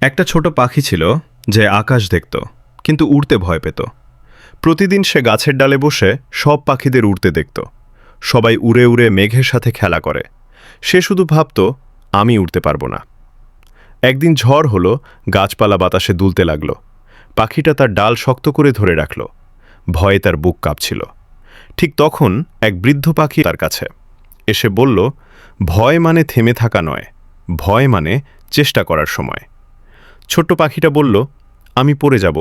একটা ছোট পাখি ছিল যে আকাশ দেখত কিন্তু উড়তে ভয় পেত। প্রতিদিন সে গাছের ডালে বসে সব পাখিদের উড়তে দেখত। সবাই উড়ে উড়ে মেঘের সাথে খেলা করে, সে শুধু ভাবত আমি উড়তে পারবো না। একদিন ঝড় হলো, গাছপালা বাতাসে দুলতে লাগলো। পাখিটা তার ডাল শক্ত করে ধরে রাখল। ভয়ে তার বুক কাঁপছিল। ঠিক তখন এক বৃদ্ধ পাখি তার কাছে এসে বলল, ভয় মানে থেমে থাকা নয়, ভয় মানে চেষ্টা করার সময়। ছোট্ট পাখিটা বলল, আমি পড়ে যাব।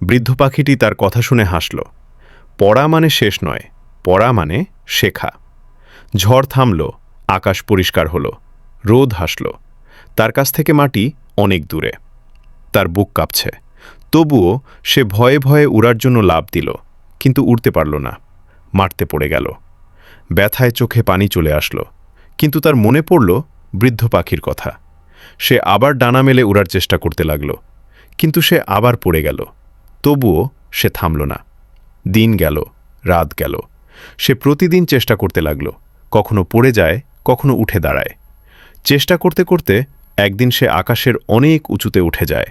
বৃদ্ধ পাখিটি তার কথা শুনে হাসল। পড়া মানে শেষ নয়, পড়া মানে শেখা। ঝড় থামল, আকাশ পরিষ্কার হলো, রোদ হাসল। তার কাছ থেকে মাটি অনেক দূরে। তার বুক কাঁপছে, তবুও সে ভয়ে ভয়ে উড়ার জন্য লাফ দিল, কিন্তু উড়তে পারল না। মারতে পড়ে গেল। ব্যথায় চোখে পানি চলে আসলো, কিন্তু তার মনে পড়ল বৃদ্ধ পাখির কথা। সে আবার ডানা মেলে উড়ার চেষ্টা করতে লাগল, কিন্তু সে আবার পড়ে গেল। তবুও সে থামল না। দিন গেল, রাত গেল। সে প্রতিদিন চেষ্টা করতে লাগল, কখনো পড়ে যায়, কখনো উঠে দাঁড়ায়। চেষ্টা করতে করতে একদিন সে আকাশের অনেক উঁচুতে উঠে যায়।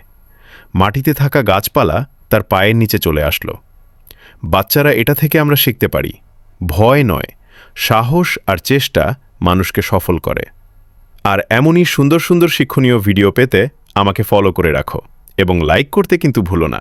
মাটিতে থাকা গাছপালা তার পায়ের নিচে চলে আসলো। বাচ্চারা, এটা থেকে আমরা শিখতে পারি, ভয় নয়, সাহস আর চেষ্টা মানুষকে সফল করে। আর এমনই সুন্দর সুন্দর শিক্ষণীয় ভিডিও পেতে আমাকে ফলো করে রাখো এবং লাইক করতে কিন্তু ভুলো না।